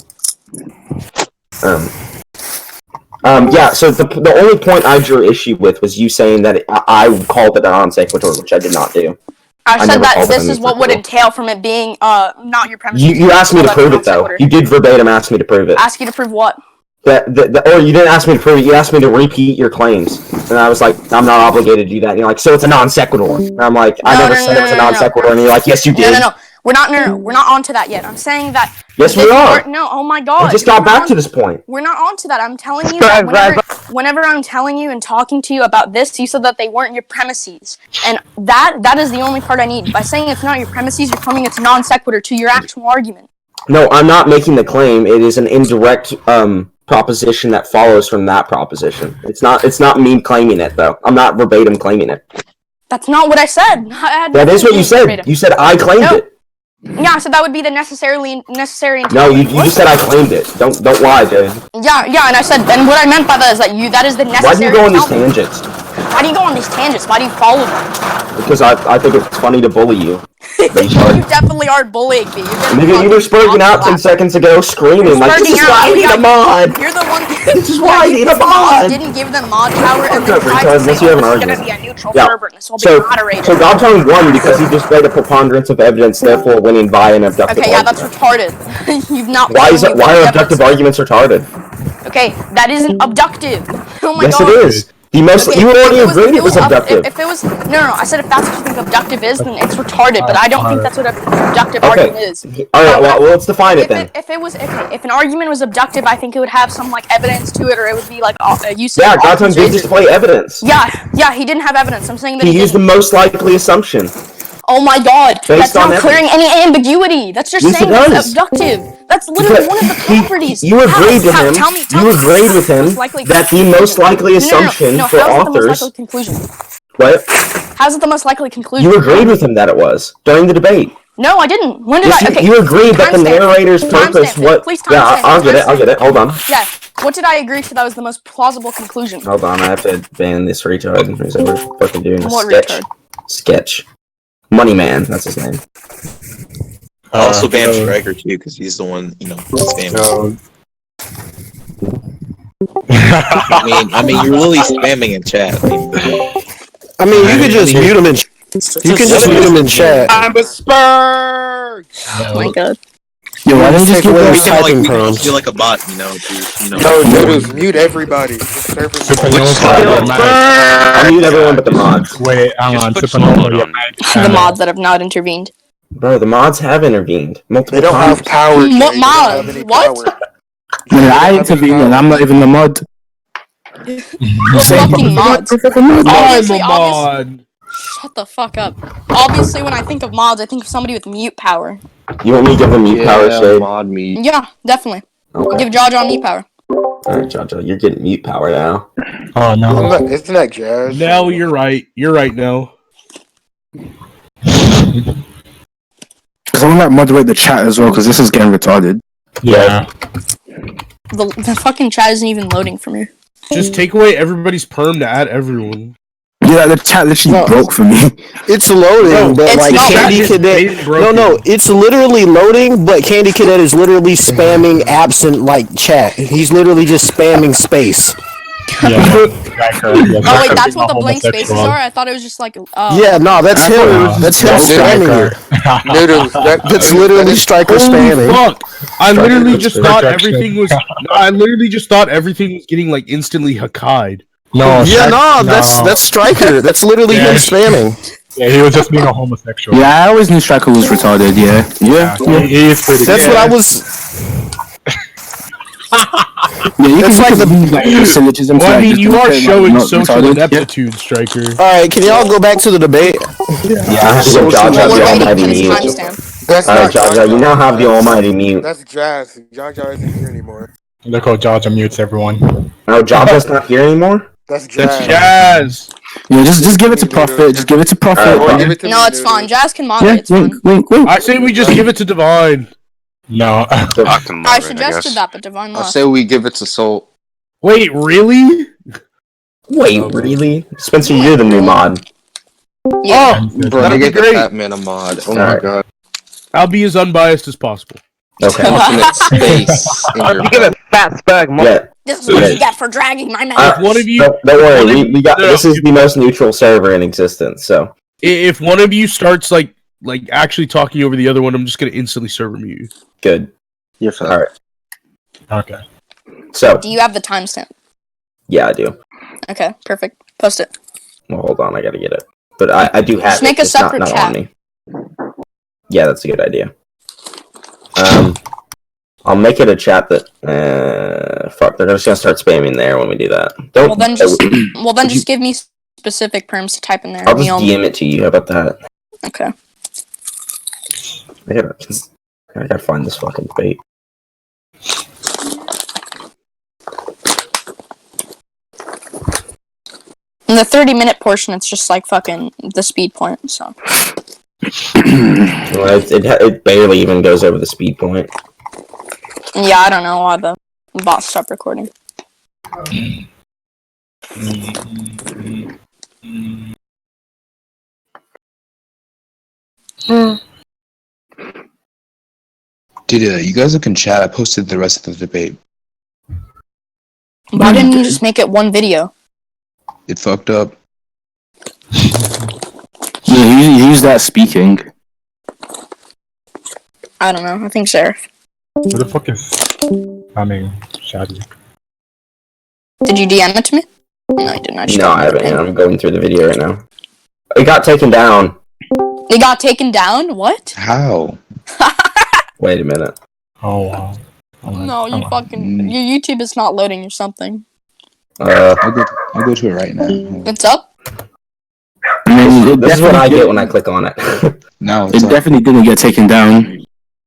Yeah. So the only point I drew issue with was you saying that I called it a non sequitur, which I did not do. I said never that called it this a is what would non-sequitur. entail from it being not your premises. You asked me to That's prove a it though. non-sequitur. You did verbatim ask me to prove it. Ask you to prove what? Or you didn't ask me to prove it. You asked me to repeat your claims, and I was like, I'm not obligated to do that. And you're like, so it's a non sequitur. And I'm like, I never said it was a non sequitur. And you're like, yes, you did. No. We're not onto that yet. I'm saying that. Yes, we are. No, oh my god. I just got back to this point. We're not onto that. I'm telling you that whenever I'm telling you and talking to you about this, you said that they weren't your premises, and that is the only part I need. By saying it's not your premises, you're claiming it's non sequitur to your actual argument. No, I'm not making the claim. It is an indirect proposition that follows from that proposition. It's not me claiming it though. I'm not verbatim claiming it. That's not what I said. That is what you said. You said I claimed it. Yeah, so that would be the necessary. No, you just said I claimed it. Don't lie, dude. Yeah, and I said, and what I meant by that is that is the necessary. Why do you go on these tangents? Why do you go on these tangents? Why do you follow them? Because I think it's funny to bully you. You definitely are bullying me. Nigga, you were spurting out 10 seconds ago, screaming like, "This is why I need a mod." You're the one. This is why I need a mod. Didn't give them mod power, and then Because tried to unless say, you have an "Oh, this is argument." gonna be a neutral Yeah. server, and this will be moderated." So Godtongue won because he displayed a preponderance of evidence, therefore winning by an abductive Okay, yeah, argument. that's retarded. You've not. Why are abductive arguments retarded? Okay, that isn't abductive. Oh my Yes, god. it is. You already agreed it was abductive. If it was no, I said if that's what you think abductive is, then it's retarded. But I don't think that's what an abductive argument is. All right. Well, let's define it then. If an argument was abductive, I think it would have some like evidence to it, or it would be like use. Yeah, Godtongue did display evidence. Yeah, he didn't have evidence. I'm saying that He used the most likely assumption. Oh my god, that's not evidence. clearing any ambiguity. That's just Yes, saying it does. it's abductive. That's literally one of the properties. You agreed with him. You agreed with him that the most likely assumption for authors. Most likely conclusion? What? How's it the most likely conclusion? You agreed with him that it was during the debate. No, I didn't. When did Yes, I? Okay. you agreed that the narrator's purpose. What? Please Yeah, I'll get it. Hold on. Yeah. What did I agree to that was the most plausible conclusion? Hold on. I have to ban this retard who's ever fucking doing a What sketch. retard? Sketch. Money Man. That's his name. I also banned Striker too because he's the one spamming. I mean, you're literally spamming in chat. I mean, you could just mute him in. You can just mute him in chat. I'm a Spurs. Oh my god. Yo, why don't you just give We us can typing like prompts? feel like a bot, you know. No, Noodles, mute everybody. Just I'll mute everyone but the mods. Wait, on. The mods that have not intervened. Bro, the mods have intervened multiple They don't times. have power. What Jay. They don't mod? have any What? power. Man, I intervene and I'm not even the mod. What fucking mods? I'm a mod. Shut the fuck up. Obviously, when I think of mods, I think of somebody with mute power. You want me to give them mute power, Shade? mod me. Yeah, definitely. Okay. Give Jaja mute power. Alright, Jojo, you're getting mute power now. Oh no. Isn't that jazz? No, you're right. You're right. No. Because I want to moderate the chat as well, because this is getting retarded. Yeah. The fucking chat isn't even loading for me. Just take away everybody's perm to add everyone. Yeah, the chat literally broke for me. It's loading, but it's like not. Candy Cadet. No, it's literally loading, but Candy Cadet is literally spamming absent like chat. He's literally just spamming space. Yeah. Oh wait, that's what the blank spaces are? I thought it was just like Yeah, no, that's him. That's him spamming it. Noodles, That's literally Striker spamming. Fuck! I literally just thought Rejection. everything was. I literally just thought everything was getting like instantly Hakkai'd. No, Yeah, no, that's Striker. That's literally him spamming. Yeah, he was just being a homosexual. Yeah, I always knew Striker was retarded, yeah. He is pretty. That's what I was. It's like the syllogism. Well, I mean, you are showing social ineptitude, Striker. Alright, can y'all go back to the debate? Yeah, I have to give Jar Jar the almighty mute. That's Alright, not Jar Jar, you now have the almighty mute. That's Jazz. Jar Jar isn't here anymore. Look how Jar Jar mutes everyone. Oh, Jar Jar's not here anymore? That's Jazz. That's Jazz. Yeah, just give it to Prophet. Just give it to Prophet. Or give it to No, me, it's Noodles. fine. Jazz can moderate. It's wait, fine. wait. I say we just give it to Divine. No. I suggested that, but Divine I left. say we give it to Soul. Wait, really? Wait, really? Spencer, you're the new mod. Yeah. Oh, Bro, that'd be get great. that man a mod. Oh my Alright. god. I'll be as unbiased as possible. Okay. Infinite space in your head. Yeah. This is what you get for dragging my man. If one of you, Don't worry, we got No, this is the most neutral server in existence, so. if one of you starts like actually talking over the other one, I'm just gonna instantly server mute you. Good. You're fine. Alright. Okay. So, Do you have the timestamp? yeah, I do. Okay, perfect. Post it. Well, hold on, I gotta get it. But I do have Just it. make a It's not separate on chat. me. Yeah, that's a good idea. I'll make it a chat that. Fuck, they're just gonna start spamming there when we do that. Don't. Well then just give me specific perms to type in there. I'll just DM it to you. How about that? Okay. I gotta find this fucking debate. In the 30-minute portion, it's just like fucking the speed point. So. Well, it barely even goes over the speed point. Yeah, I don't know why the bot stopped recording. Dude, you guys look in chat. I posted the rest of the debate. Why didn't you just make it one video? It fucked up. Yeah, use that speaking. I don't know. I think Sheriff. Who the fuck is? I mean, Shady. Did you DM it to me? No, you didn't. I just No, got I haven't. it. I'm going through the video right now. It got taken down. It got taken down? What? How? Wait a minute. Oh wow. No, you fucking... Your YouTube is not loading or something. I'll go to it right now. It's up? I mean, This is what I get when I click on it. No, It definitely didn't get taken down.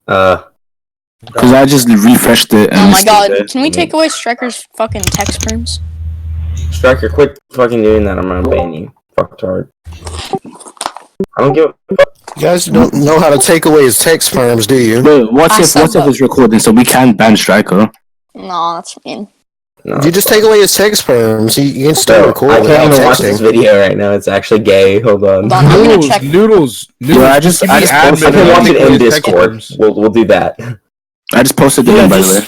Because I just refreshed it. Oh my god, can we take away Striker's fucking text perms? Striker, quit fucking doing that. I'm gonna ban you. Fucktard. I don't give a fuck. You guys don't know how to take away his text perms, do you? Wait, what if it's recording so we can ban Striker? No, that's mean. No, You just take away his text perms. You can still record I without can't even watch this texting. video right now. It's actually gay. Hold on. Hold on, I'm gonna check. Noodles. Yeah, I just I can watch it in Discord. We'll do that. I just posted the link, by the way.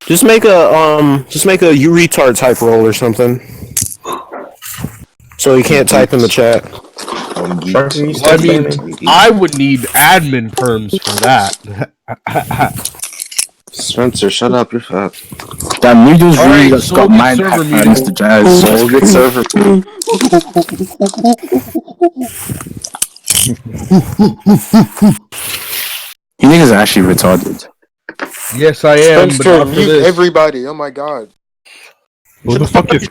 Just make a you retard type role or something. So you can't type in the chat. Striker, you still I mean, spamming? I would need admin perms for that. Spencer, shut up. You're fat. That Noodles All really right, just Soul got get mine server hacked muted. Mr. Jazz. Soul get server. You niggas are actually retarded. Yes, I am. But Spencer, not for mute this. everybody. Oh my god. Who the fuck is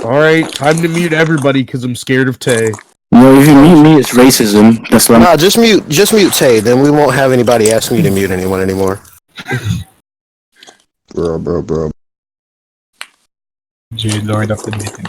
Alright, time to mute everybody because I'm scared of Tay. No, if you mute me, it's racism. That's what Nah, just mute Tay, then we won't have anybody asking you to mute anyone anymore. Bro. Jade joined up the meeting.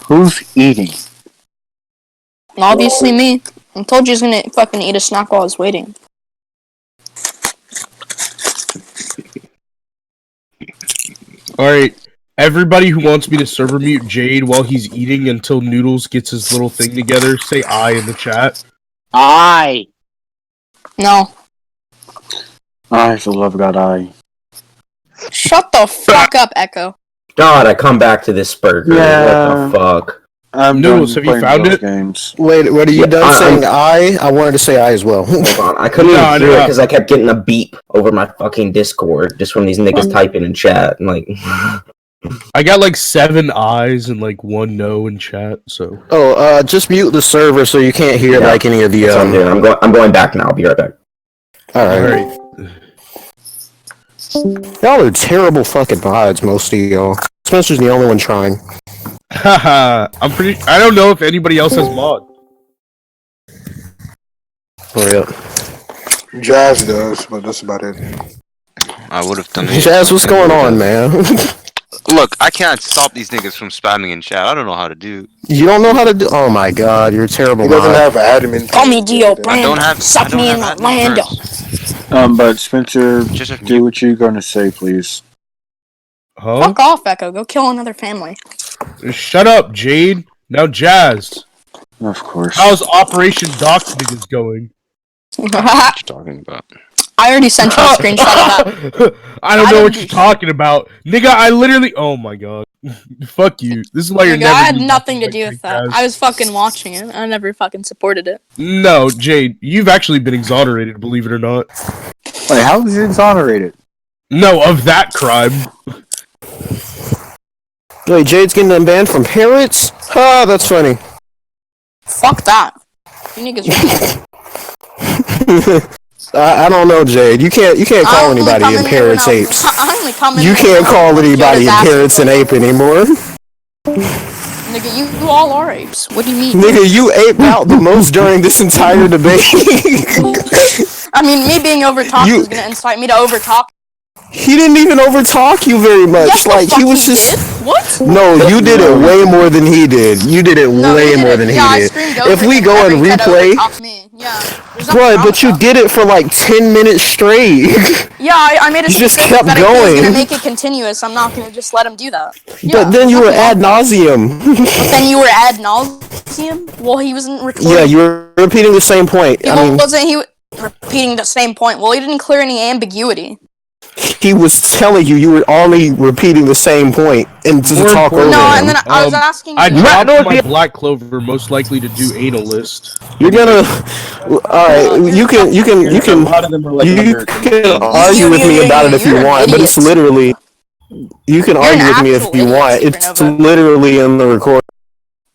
Who's eating? Obviously me. I told you he's gonna fucking eat a snack while I was waiting. Alright. Everybody who wants me to server mute Jade while he's eating until Noodles gets his little thing together, say I in the chat. I. No. I, for the love of God, I. Shut the fuck up, Echo. God, I come back to this burger. Yeah. What the fuck? Noodles, have you found it? Games. Wait, what are you done saying? I wanted to say I as well. Hold on, I couldn't even hear it because I kept getting a beep over my fucking Discord just from these niggas typing in chat. I'm like, I got like 7 eyes and like 1 no in chat. So. Oh, just mute the server so you can't hear like any of the. That's what I'm doing. I'm going back now. I'll be right back. All right. Y'all are terrible fucking mods, most of y'all. Spencer's the only one trying. Haha, I don't know if anybody else has mod. Hurry up. Jazz does, but that's about it. I would have done it. Jazz, what's going on, man? Look, I can't stop these niggas from spamming in chat. I don't know how to do. You don't know how to do? Oh my god, you're a terrible. He doesn't have admin. Call me Dio I don't have. Suck me in my Lando. But Spencer, do what you're gonna say, please. Huh? Fuck off, Echo. Go kill another family. Shut up, Jade. Now, Jazz. Of course. How's Operation Dox niggas going? What you talking about? I already sent you a screenshot of that. I don't know what you're talking about. Nigga, I literally... Oh my god. Fuck you. This is why you're Nigga, never... I had nothing to do with that. I was fucking watching it. I never fucking supported it. No, Jade, you've actually been exonerated, believe it or not. Wait, how was he exonerated? No, of that crime. Wait, Jade's getting unbanned from parrots? Ah, that's funny. Fuck that. You niggas are... I don't know, Jade. You can't call anybody in parrots apes. You can't call anybody in parrots an ape anymore. Nigga, you all are apes. What do you mean? Nigga, you aped out the most during this entire debate. I mean, me being overtalked is gonna incite me to overtalk. He didn't even overtalk you very much. Yes, like he was did. just. What? No, you did it way more than he did. You did it way more than he did. If we go and replay, but you did it for like 10 minutes straight. Yeah, I made a you just statement kept that going. I'm gonna make it continuous. I'm not gonna just let him do that. But then you were ad nauseum. But then you were ad nauseum. Well, he wasn't recording. Yeah, you were repeating the same point. Wasn't he repeating the same point? Well, he didn't clear any ambiguity. He was telling you were only repeating the same point and to talk over No, him. and then I was asking I you. dropped my Black Clover most likely to do analyst. You're gonna. Alright, you can argue with me about it if you want, but it's literally. You can argue with me if you want. It's literally in the recording.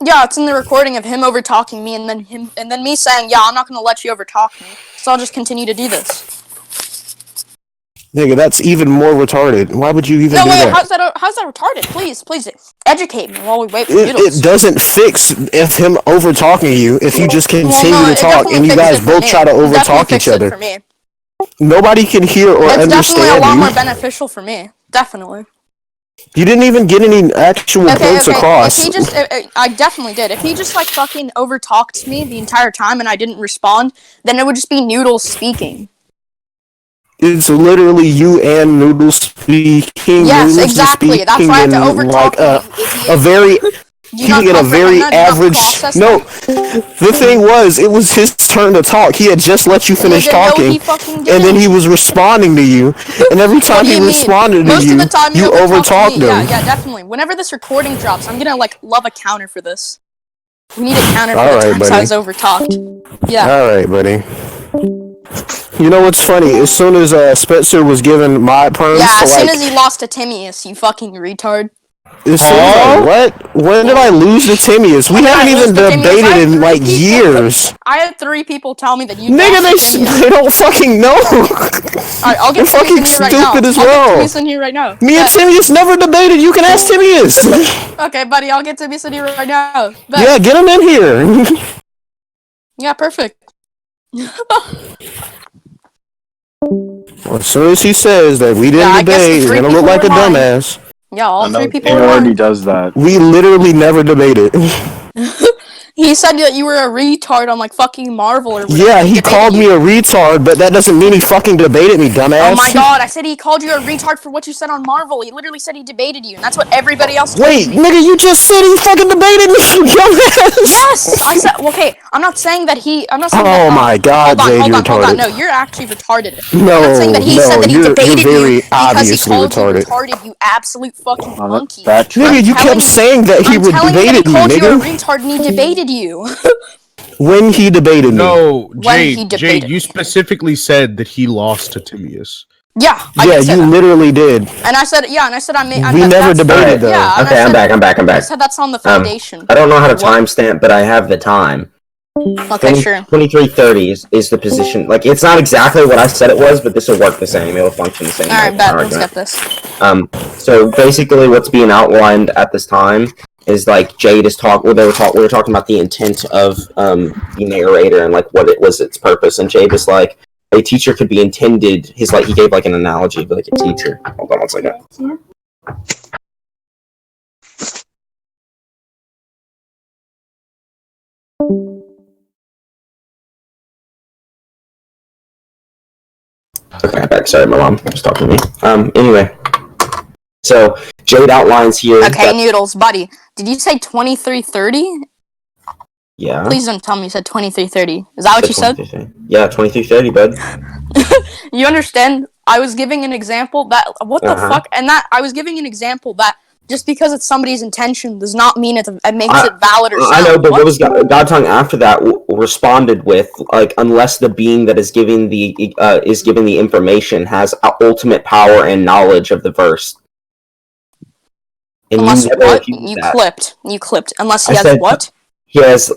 Yeah, it's in the recording of him over talking me, and then me saying, "Yeah, I'm not gonna let you over talk me, so I'll just continue to do this." Nigga, that's even more retarded. Why would you even do that? How's that retarded? Please educate me while we wait for Noodles. It doesn't fix if him over talking you if you just continue to talk and you guys both try to over talk each other. For me. Nobody can hear or understand you. It's definitely a lot more beneficial for me. Definitely. You didn't even get any actual points across. If he just, I definitely did. If he just like fucking over talked me the entire time and I didn't respond, then it would just be Noodles speaking. It's literally you and Noodles speaking. Yes, Noodles exactly. That's why I have to overtalk like a very. He get a very average. No, the thing was, it was his turn to talk. He had just let you finish talking, and then he was responding to you. And every time he responded to you, you overtalked him. Yeah, definitely. Whenever this recording drops, I'm gonna like love a counter for this. We need a counter for the times I was overtalked. Yeah. All right, buddy. You know what's funny? As soon as Spencer was given my perms, as soon as he lost to Timmyus, you fucking retard. As soon as what? When did I lose to Timmyus? We haven't even debated in like years. I had 3 people tell me that you. Nigga, they don't fucking know. Alright, I'll get They're fucking stupid as well. Timmyus in here right now. Me and Timmyus never debated. You can ask Timmyus. Okay, buddy, I'll get Timmyus in here right now. Yeah, get him in here. Yeah, perfect. As soon as he says that we didn't debate, you're gonna look like a dumbass. Yeah, all 3 people already does that. We literally never debated. He said that you were a retard on like fucking Marvel or whatever. Yeah, he called me a retard, but that doesn't mean he fucking debated me, dumbass. Oh my god, I said he called you a retard for what you said on Marvel. He literally said he debated you, and that's what everybody else told me. Wait, nigga, you just said he fucking debated me, you dumbass! Yes! I said, okay, I'm not saying that he, I'm not saying that, my god, Jade, you're hold on, retarded. no, you're actually retarded. No, I'm not saying that he said that he debated you're you because he called retarded. you retarded, you absolute fucking monkey. Nigga, you kept saying that he would debated me, nigga. I'm telling you that he called you a retard and he debated you. When he debated me. No, When he Jade, debated Jade, you specifically said that he lost to Timaeus. Yeah, Yeah, you literally did. And I said, I made. We never debated though. Yeah, Okay, I'm back. I said that's on the foundation. I don't know how to timestamp, but I have the time. Okay, sure. 23:30 is the position. Like, it's not exactly what I said it was, but this will work the same. It'll function the same. Alright, bet. Let's get this. So basically, what's being outlined at this time is like Jade is we were talking about the intent of the narrator and like what it was, its purpose, and Jade was like, a teacher could be intended. He gave like an analogy of like a teacher. Hold on one second. Okay, I'm back. Sorry, my mom was talking to me. Anyway, so Jade outlines here. Okay, Noodles, buddy. Did you say 23:30? Yeah. Please don't tell me you said 23:30. Is that what you said? Yeah, 23:30, bud. You understand? I was giving an example that what the fuck, and that I was giving an example that just because it's somebody's intention does not mean it makes it valid or sound. I know, but what was Godtongue after that responded with, like, unless the being that is giving the information has ultimate power and knowledge of the verse. And unless you never what? You clipped. Unless he has what? He has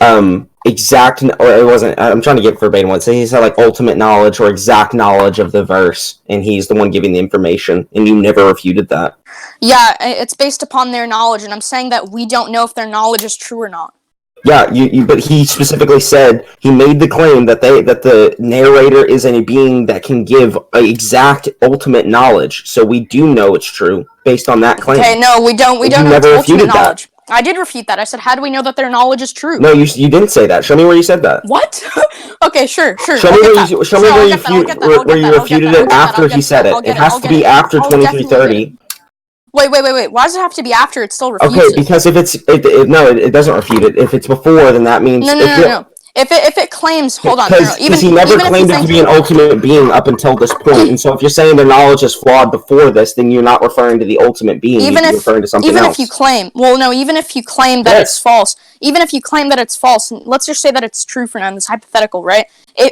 exact, or it wasn't. I'm trying to get verbatim one. So he said like ultimate knowledge or exact knowledge of the verse, and he's the one giving the information, and you never refuted that. Yeah, it's based upon their knowledge, and I'm saying that we don't know if their knowledge is true or not. Yeah, but he specifically said he made the claim that the narrator is a being that can give exact ultimate knowledge. So we do know it's true based on that claim. Okay, no, we don't. We don't know never ultimate refuted knowledge. That. I did refute that. I said, how do we know that their knowledge is true? No, you didn't say that. Show me where you said that. What? Okay, sure. Show me where you refuted it after he said it. It has to be after 23:30. Wait. Why does it have to be after? It still refutes Okay, because if it doesn't refute it. If it's before, then that means no. If it claims, hold on, because he never claimed it to be an ultimate being up until this point, and so if you're saying their knowledge is flawed before this, then you're not referring to the ultimate being. You're referring to something else. Even if you claim that it's false, let's just say that it's true for now. It's hypothetical, right?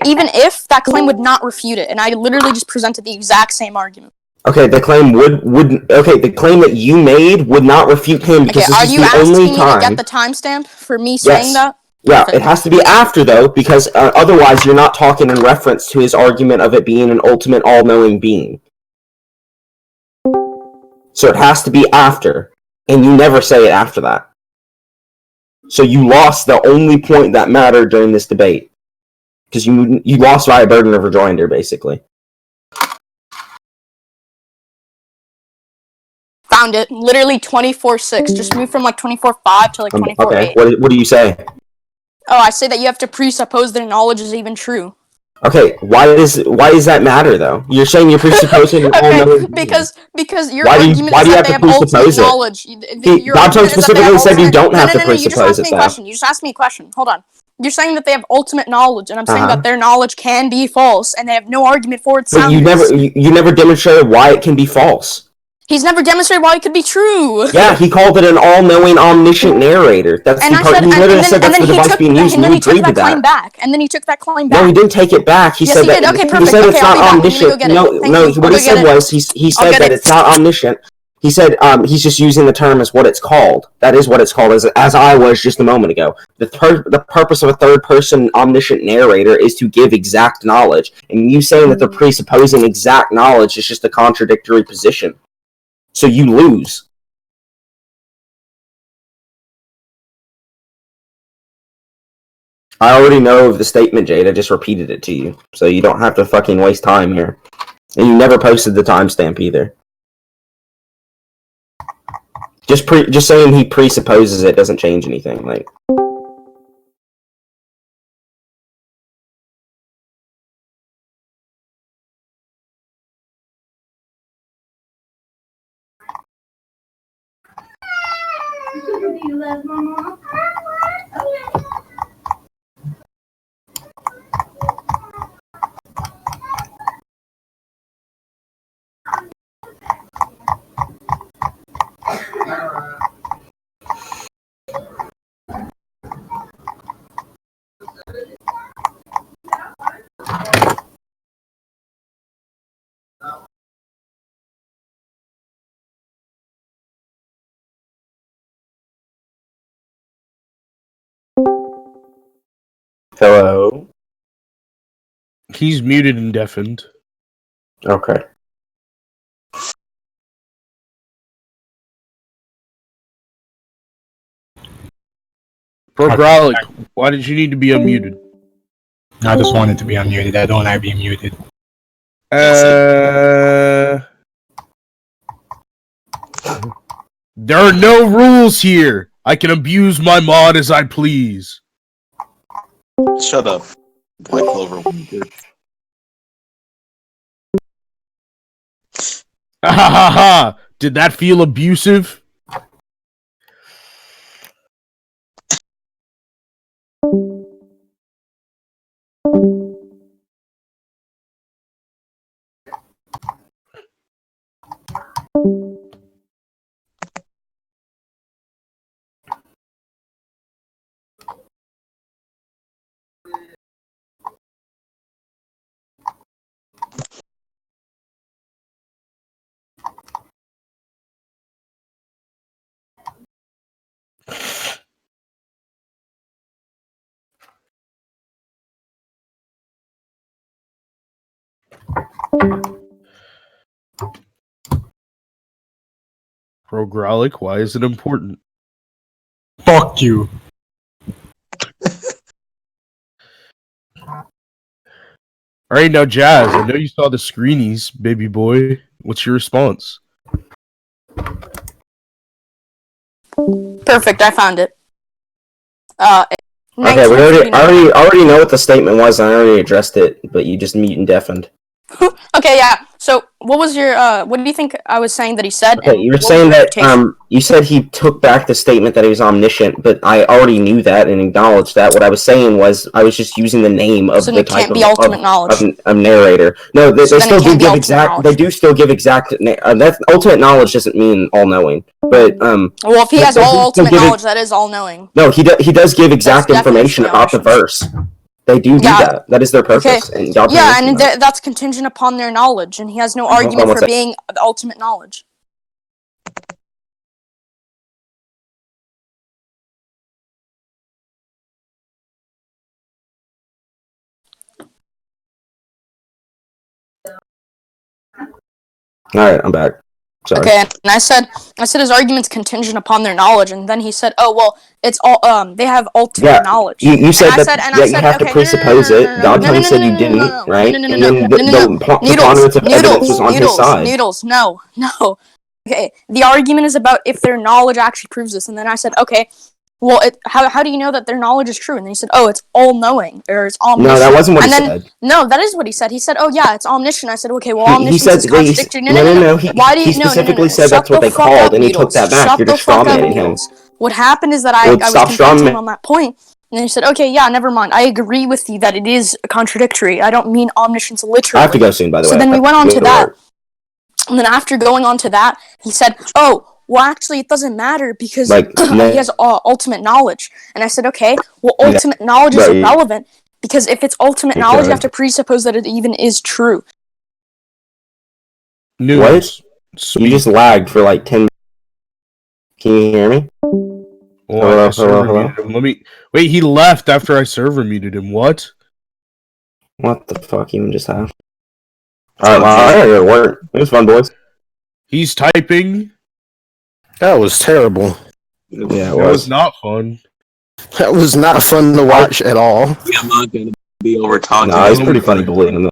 Even if that claim would not refute it, and I literally just presented the exact same argument. Okay, the claim the claim that you made would not refute him because this is the only time. Are you asking me to get the timestamp for me saying that? Yeah, it has to be after, though, because otherwise you're not talking in reference to his argument of it being an ultimate all-knowing being. So it has to be after, and you never say it after that. So you lost the only point that mattered during this debate. Because you lost via burden of rejoinder, basically. Found it. Literally 24:6. Just moved from like 24:5 to like 24:8. Okay, what do you say? Oh, I say that you have to presuppose their knowledge is even true. Okay, why does that matter though? You're saying you're presupposing all knowledge. Because your argument is that they have ultimate knowledge. Godtongue specifically said you don't have to presuppose it. You just asked me a question. Hold on. You're saying that they have ultimate knowledge, and I'm saying that their knowledge can be false, and they have no argument for its soundness. But you never demonstrated why it can be false. He's never demonstrated why it could be true. Yeah, he called it an all-knowing, omniscient narrator. That's the part. He literally said that's the device being used, and you agreed to that. And then he took that claim back. No, he didn't take it back. He said that. Okay, perfect. He said it's not omniscient. No. What he said was he said that it's not omniscient. He said he's just using the term as what it's called. That is what it's called, as I was just a moment ago. The purpose of a third-person omniscient narrator is to give exact knowledge, and you saying that they're presupposing exact knowledge is just a contradictory position. So you lose. I already know of the statement, Jade. I just repeated it to you. So you don't have to fucking waste time here. And you never posted the timestamp either. Just saying he presupposes it doesn't change anything. Like, Hello. He's muted and deafened. Okay. Bro, Growlic, why did you need to be unmuted? I just wanted to be unmuted. I don't want to be muted. There are no rules here. I can abuse my mod as I please. Shut up, Black Clover. Ha ha ha! Did that feel abusive? Bro, Growlic, why is it important? Fuck you. Alright, now Jazz, I know you saw the screenies, baby boy. What's your response? Perfect, I found it. Okay, we already know what the statement was, and I already addressed it, but you just mute and deafened. Okay, yeah. So, what was your, what do you think I was saying that he said? Okay, you were saying that, you said he took back the statement that he was omniscient, but I already knew that and acknowledged that. What I was saying was, I was just using the name of the type of narrator. No, they still do give exact, they do still give exact, that ultimate knowledge doesn't mean all-knowing, but, well, if he has all ultimate knowledge, that is all-knowing. No, he does give exact information about the verse. They do that. That is their purpose. Okay. And God that's contingent upon their knowledge, and he has no argument for being the ultimate knowledge. Alright, I'm back. Sorry. Okay, and I said his argument's contingent upon their knowledge, and then he said, "Oh well, it's all they have ultimate knowledge." You said you have to presuppose it. God said you didn't, right? And then the preponderance of evidence was on his side. Noodles, no. Okay, the argument is about if their knowledge actually proves this, and then I said, okay, well, how do you know that their knowledge is true? And then he said, oh, it's all-knowing, or it's omniscient. No, that wasn't what he said. No, that is what he said. He said, oh yeah, it's omniscient. I said, okay, well, omniscience is contradictory. No. He specifically said that's what they called, and he took that back. You're just strawmanning him. What happened is that I was confronting him on that point, and he said, okay, yeah, never mind. I agree with you that it is contradictory. I don't mean omniscience literally. I have to go soon, by the way. So then we went on to that. And then after going on to that, he said, oh, well, actually, it doesn't matter because he has ultimate knowledge. And I said, okay, well, ultimate knowledge is irrelevant because if it's ultimate knowledge, you have to presuppose that it even is true. What? You just lagged for like 10 minutes. Can you hear me? Hello? Let me... Wait, he left after I server muted him. What? What the fuck even just happened? Alright, well, I gotta go to work. It was fun, boys. He's typing. That was terrible. Yeah, it was not fun. That was not fun to watch at all. I'm not gonna be over talking. Nah, he's pretty funny bullying him.